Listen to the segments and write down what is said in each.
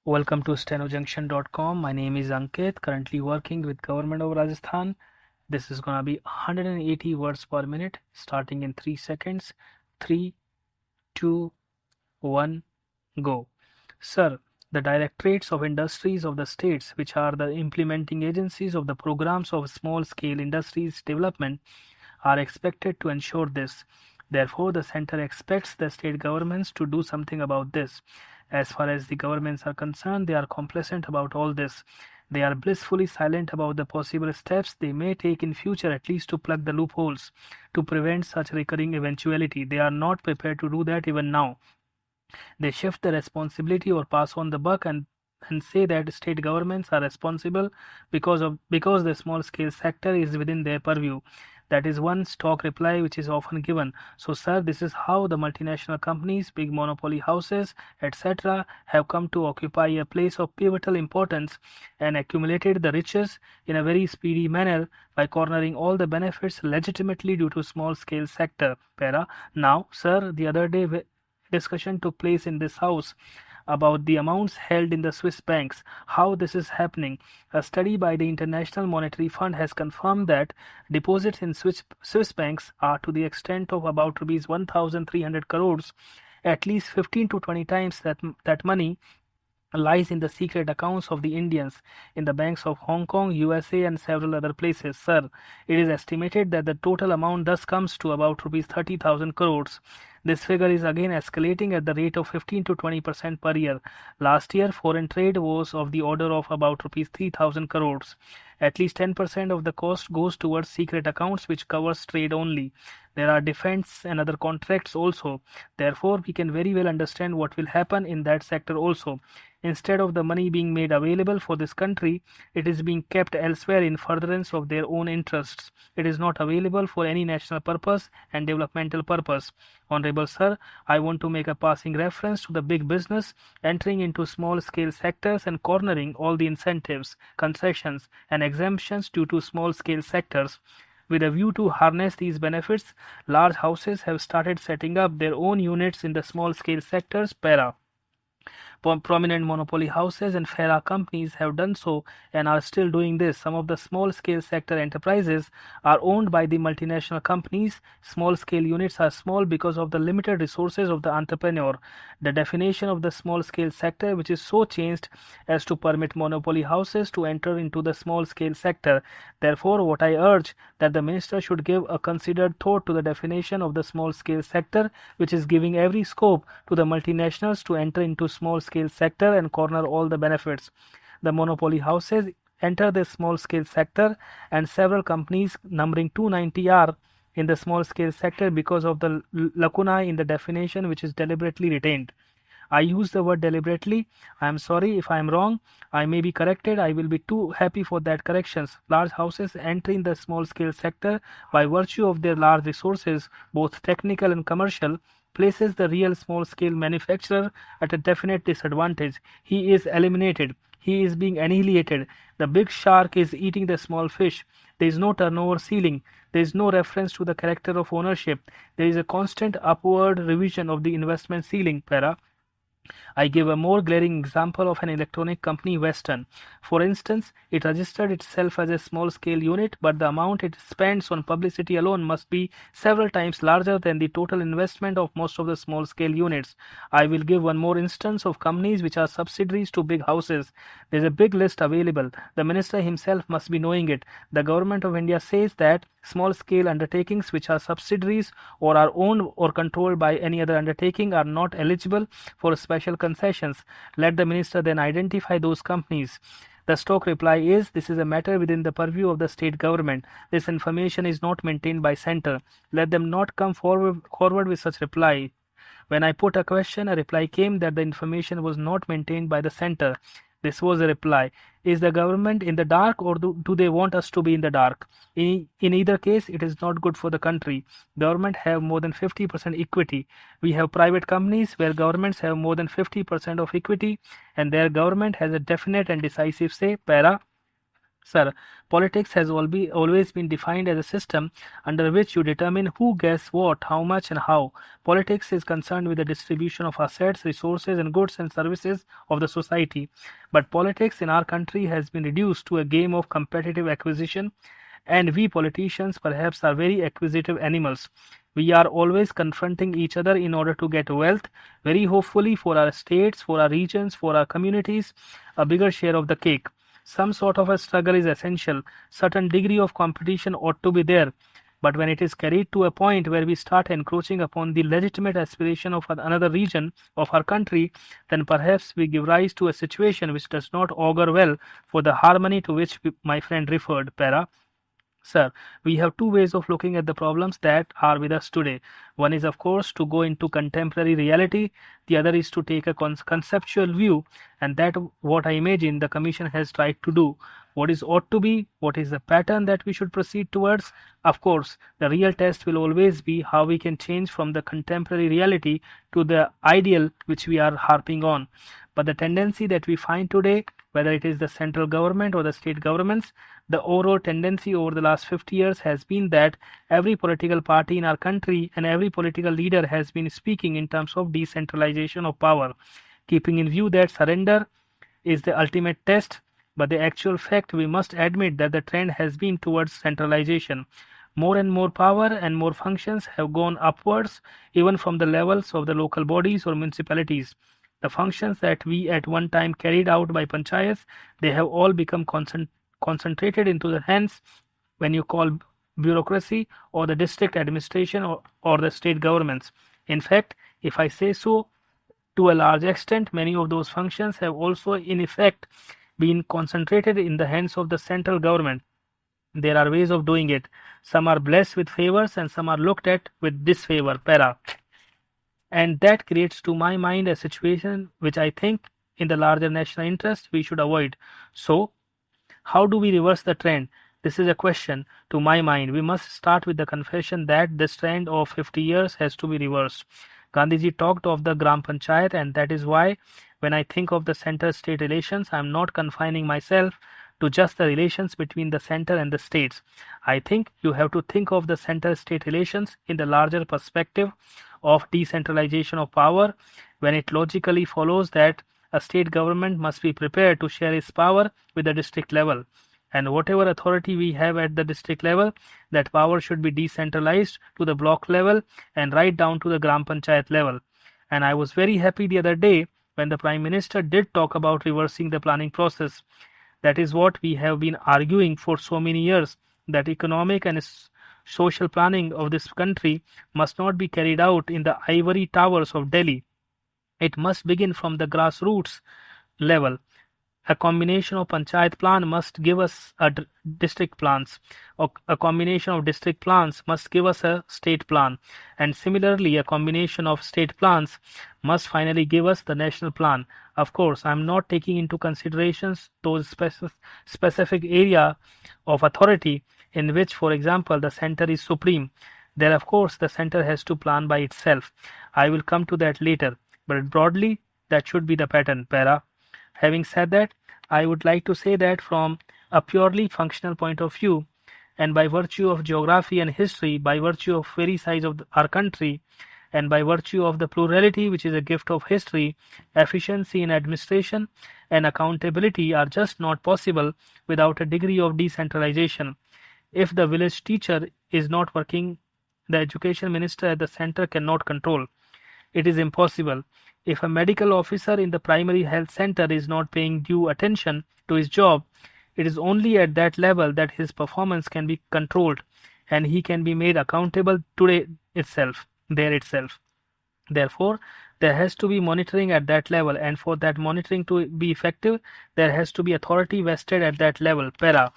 Welcome to stenojunction.com. My name is Ankit, currently working with Government of Rajasthan. This is gonna be 180 words per minute, starting in 3 seconds. 3, 2, 1, go. Sir, the directorates of industries of the states, which are the implementing agencies of the programs of small-scale industries development, are expected to ensure this. Therefore, the center expects the state governments to do something about this. As far as the governments are concerned, they are complacent about all this. They are blissfully silent about the possible steps they may take in future, at least to plug the loopholes, to prevent such recurring eventuality. They are not prepared to do that even now. They shift the responsibility or pass on the buck and say that state governments are responsible because the small scale sector is within their purview. That is one stock reply which is often given. So, sir, this is how the multinational companies, big monopoly houses, etc., have come to occupy a place of pivotal importance and accumulated the riches in a very speedy manner by cornering all the benefits legitimately due to small scale sector. Para. Now, sir, the other day discussion took place in this house about the amounts held in the Swiss banks, how this is happening. A study by the International Monetary Fund has confirmed that deposits in Swiss banks are to the extent of about rupees 1,300 crores, at least 15 to 20 times that money lies in the secret accounts of the Indians in the banks of Hong Kong, USA, and several other places. Sir, it is estimated that the total amount thus comes to about rupees 30,000 crores. This figure is again escalating at the rate of 15 to 20% per year. Last year, foreign trade was of the order of about rupees 3,000 crores. At least 10% of the cost goes towards secret accounts, which covers trade only. There are defense and other contracts also. Therefore, we can very well understand what will happen in that sector also. Instead of the money being made available for this country, it is being kept elsewhere in furtherance of their own interests. It is not available for any national purpose and developmental purpose. Honorable Sir, I want to make a passing reference to the big business entering into small scale sectors and cornering all the incentives, concessions, and exemptions due to small scale sectors. With a view to harness these benefits, large houses have started setting up their own units in the small scale sectors. Para. Prominent monopoly houses and FARA companies have done so and are still doing this. Some of the small-scale sector enterprises are owned by the multinational companies. Small-scale units are small because of the limited resources of the entrepreneur. The definition of the small-scale sector, which is so changed as to permit monopoly houses to enter into the small-scale sector. Therefore, what I urge that the minister should give a considered thought to the definition of the small-scale sector, which is giving every scope to the multinationals to enter into small-scale sector and corner all the benefits. The monopoly houses enter the small-scale sector, and several companies numbering 290 are in the small-scale sector because of the lacuna in the definition, which is deliberately retained. I use the word deliberately. I am sorry if I am wrong. I may be corrected. I will be too happy for that corrections. Large houses entering the small scale sector by virtue of their large resources, both technical and commercial, places the real small scale manufacturer at a definite disadvantage. He is eliminated. He is being annihilated. The big shark is eating the small fish. There is no turnover ceiling. There is no reference to the character of ownership. There is a constant upward revision of the investment ceiling. Para. I give a more glaring example of an electronic company, Western. For instance, it registered itself as a small-scale unit, but the amount it spends on publicity alone must be several times larger than the total investment of most of the small-scale units. I will give one more instance of companies which are subsidiaries to big houses. There is a big list available. The minister himself must be knowing it. The government of India says that small-scale undertakings which are subsidiaries or are owned or controlled by any other undertaking are not eligible for special concessions. Let the minister then identify those companies. The stock reply is, this is a matter within the purview of the state government. This information is not maintained by center. Let them not come forward with such reply. When I put a question, a reply came that the information was not maintained by the center. This was a reply. Is the government in the dark, or do they want us to be in the dark? In either case, it is not good for the country. Government have more than 50% equity. We have private companies where governments have more than 50% of equity, and their government has a definite and decisive say. Para. Sir, politics has always been defined as a system under which you determine who gets what, how much, and how. Politics is concerned with the distribution of assets, resources, and goods and services of the society. But politics in our country has been reduced to a game of competitive acquisition, and we politicians perhaps are very acquisitive animals. We are always confronting each other in order to get wealth, very hopefully for our states, for our regions, for our communities, a bigger share of the cake. Some sort of a struggle is essential. Certain degree of competition ought to be there. But when it is carried to a point where we start encroaching upon the legitimate aspiration of another region of our country, then perhaps we give rise to a situation which does not augur well for the harmony to which my friend referred. Para. Sir, we have two ways of looking at the problems that are with us today. One is, of course, to go into contemporary reality. The other is to take a conceptual view, and that what I imagine the Commission has tried to do. What is ought to be, what is the pattern that we should proceed towards? Of course, the real test will always be how we can change from the contemporary reality to the ideal which we are harping on. But the tendency that we find today, whether it is the central government or the state governments, the overall tendency over the last 50 years has been that every political party in our country and every political leader has been speaking in terms of decentralization of power, keeping in view that surrender is the ultimate test. But the actual fact, we must admit that the trend has been towards centralization. More and more power and more functions have gone upwards, even from the levels of the local bodies or municipalities. The functions that we at one time carried out by panchayats, they have all become concentrated into the hands when you call bureaucracy or the district administration or the state governments. In fact, if I say so, to a large extent, many of those functions have also in effect been concentrated in the hands of the central government. There are ways of doing it. Some are blessed with favors and some are looked at with disfavor. Para. And that creates, to my mind, a situation which I think in the larger national interest we should avoid. So, how do we reverse the trend? This is a question. To my mind, we must start with the confession that this trend of 50 years has to be reversed. Gandhiji talked of the Gram Panchayat, and that is why when I think of the center-state relations, I am not confining myself to just the relations between the center and the states. I think you have to think of the center-state relations in the larger perspective of decentralization of power, when it logically follows that a state government must be prepared to share its power with the district level. And whatever authority we have at the district level, that power should be decentralized to the block level and right down to the Gram Panchayat level. And I was very happy the other day when the Prime Minister did talk about reversing the planning process. That is what we have been arguing for so many years, that economic and social planning of this country must not be carried out in the ivory towers of Delhi. It must begin from the grassroots level. A combination of panchayat plan must give us a district plans, or a combination of district plans must give us a state plan, and similarly a combination of state plans must finally give us the national plan. Of course, I am not taking into considerations those specific area of authority in which, for example, the center is supreme. There, of course, the center has to plan by itself. I will come to that later, but broadly that should be the pattern. Para. Having said that, I would like to say that from a purely functional point of view, and by virtue of geography and history, by virtue of very size of our country, and by virtue of the plurality which is a gift of history, efficiency in administration and accountability are just not possible without a degree of decentralization. If the village teacher is not working, the education minister at the center cannot control. It is impossible. If a medical officer in the primary health center is not paying due attention to his job, it is only at that level that his performance can be controlled and he can be made accountable there itself. Therefore, there has to be monitoring at that level, and for that monitoring to be effective, there has to be authority vested at that level. Para.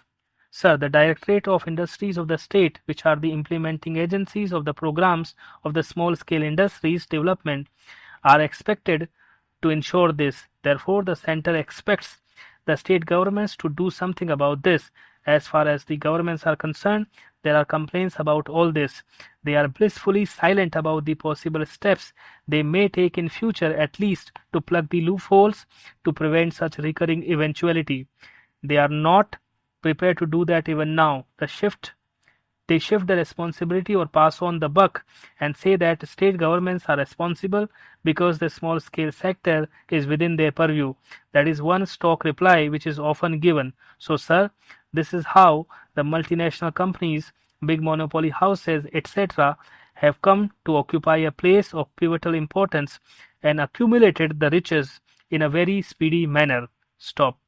Sir, the Directorate of Industries of the state, which are the implementing agencies of the programs of the small-scale industries development, are expected to ensure this. Therefore, the center expects the state governments to do something about this. As far as the governments are concerned, there are complaints about all this. They are blissfully silent about the possible steps they may take in future, at least to plug the loopholes to prevent such recurring eventuality. They are not prepared to do that even now. They shift the responsibility or pass on the buck and say that state governments are responsible because the small scale sector is within their purview. That is one stock reply which is often given. So, sir, this is how the multinational companies, big monopoly houses, etc., have come to occupy a place of pivotal importance and accumulated the riches in a very speedy manner. Stop.